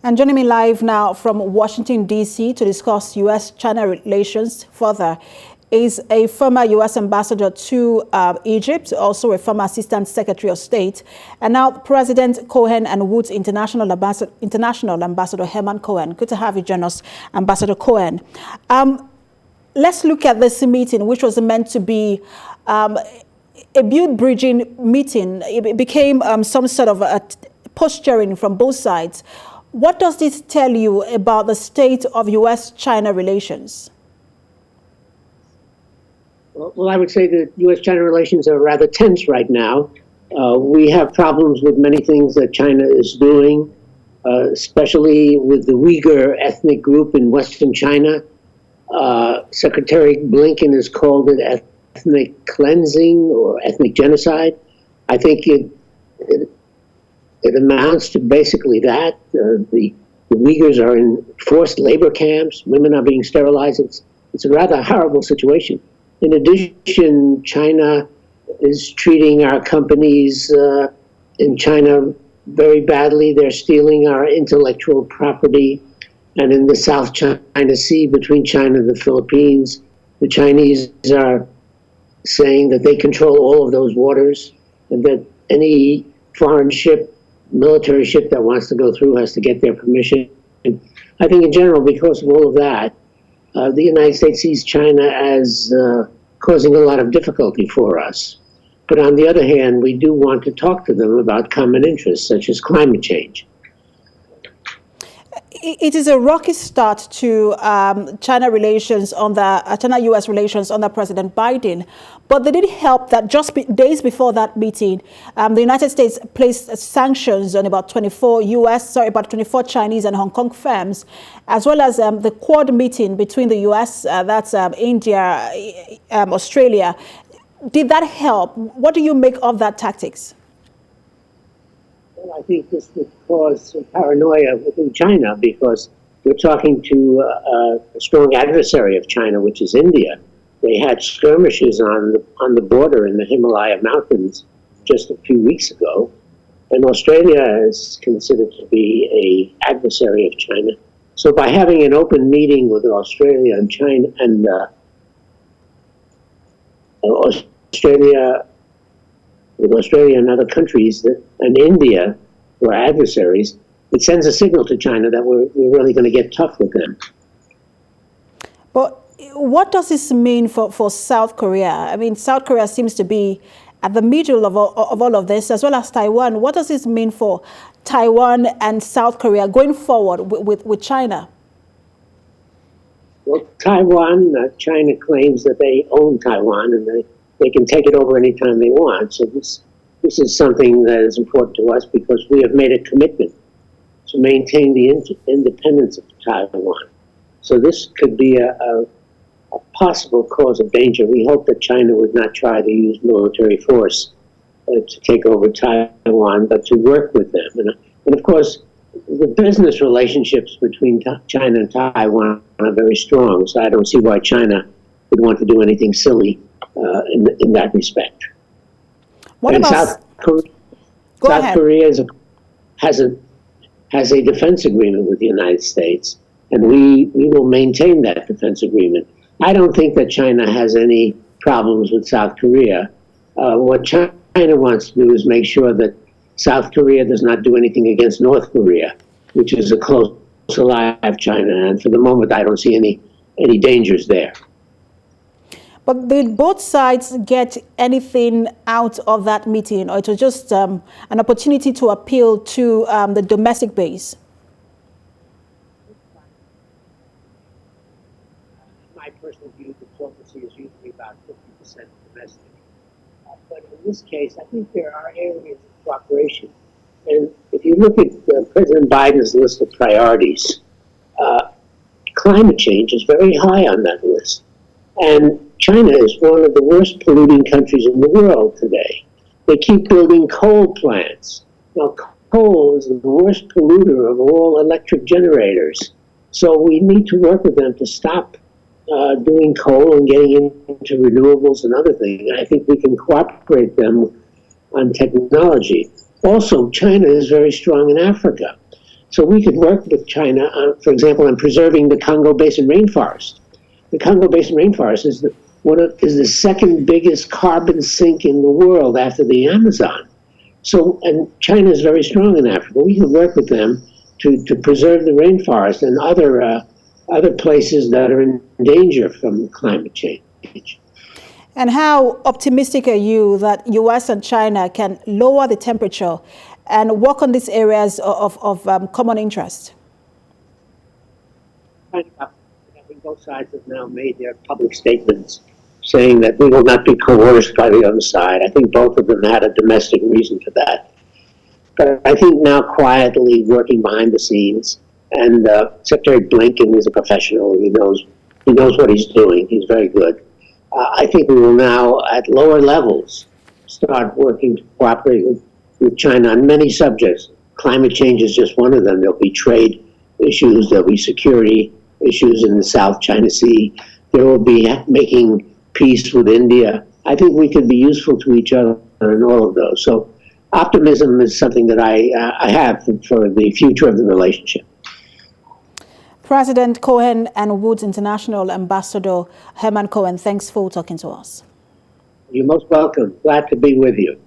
And joining me live now from Washington, D.C. to discuss U.S.-China relations further is a former U.S. ambassador to Egypt, also a former assistant secretary of state, and now President Cohen and Woods International Ambassador Herman Cohen. Good to have you join us, Ambassador Cohen. Let's look at this meeting, which was meant to be a build-bridging meeting. It became some sort of a posturing from both sides. What does this tell you about the state of U.S.-China relations? Well, I would say that U.S.-China relations are rather tense right now. We have problems with many things that China is doing, especially with the Uyghur ethnic group in Western China. Secretary Blinken has called it ethnic cleansing or ethnic genocide. I think it amounts to basically that. The Uyghurs are in forced labor camps. Women are being sterilized. It's a rather horrible situation. In addition, China is treating our companies in China very badly. They're stealing our intellectual property. And in the South China Sea, between China and the Philippines, the Chinese are saying that they control all of those waters and that any foreign ship, military ship that wants to go through has to get their permission. And I think in general, because of all of that, the United States sees China as causing a lot of difficulty for us. But on the other hand, we do want to talk to them about common interests, such as climate change. It is a rocky start to China-U.S. relations under President Biden. But did it help that just days before that meeting, the United States placed sanctions on about 24 Chinese and Hong Kong firms, as well as the Quad meeting between the U.S., that's India, Australia. Did that help? What do you make of that tactics? Well, I think this would cause some paranoia within China because we're talking to a strong adversary of China, which is India. They had skirmishes on the border in the Himalaya Mountains just a few weeks ago, and Australia is considered to be an adversary of China. So by having an open meeting with Australia and China and Australia and other countries and India, who are adversaries, it sends a signal to China that we're really going to get tough with them. But what does this mean for South Korea? I mean, South Korea seems to be at the middle of all of this, as well as Taiwan. What does this mean for Taiwan and South Korea going forward with China? Well, Taiwan, China claims that they own Taiwan and they can take it over anytime they want. So this is something that is important to us because we have made a commitment to maintain the independence of Taiwan. So this could be a possible cause of danger. We hope that China would not try to use military force to take over Taiwan, but to work with them. And of course, the business relationships between China and Taiwan are very strong. So I don't see why China would want to do anything silly in that respect. What and about South Korea has a defense agreement with the United States, and we will maintain that defense agreement. I don't think that China has any problems with South Korea. What China wants to do is make sure that South Korea does not do anything against North Korea, which is a close ally of China. And for the moment, I don't see any dangers there. But did both sides get anything out of that meeting, or it was just an opportunity to appeal to the domestic base? My personal view, diplomacy is usually about 50% domestic. But in this case, I think there are areas of cooperation. And if you look at President Biden's list of priorities, climate change is very high on that list. And China is one of the worst polluting countries in the world today. They keep building coal plants. Now, coal is the worst polluter of all electric generators. So we need to work with them to stop doing coal and getting into renewables and other things. I think we can cooperate them on technology. Also, China is very strong in Africa. So we could work with China, for example, on preserving the Congo Basin rainforest. The Congo Basin rainforest is the second biggest carbon sink in the world after the Amazon. So, and China is very strong in Africa. We can work with them to preserve the rainforest and other places that are in danger from climate change. And how optimistic are you that U.S. and China can lower the temperature and work on these areas of common interest? I think both sides have now made their public statements saying that we will not be coerced by the other side. I think both of them had a domestic reason for that. But I think now quietly working behind the scenes, and Secretary Blinken is a professional. He knows what he's doing. He's very good. I think we will now, at lower levels, start working to cooperate with China on many subjects. Climate change is just one of them. There'll be trade issues. There'll be security issues in the South China Sea. There will be making peace with India. I think we could be useful to each other in all of those. So optimism is something that I have for the future of the relationship. President Cohen and Woods International Ambassador Herman Cohen, thanks for talking to us. You're most welcome. Glad to be with you.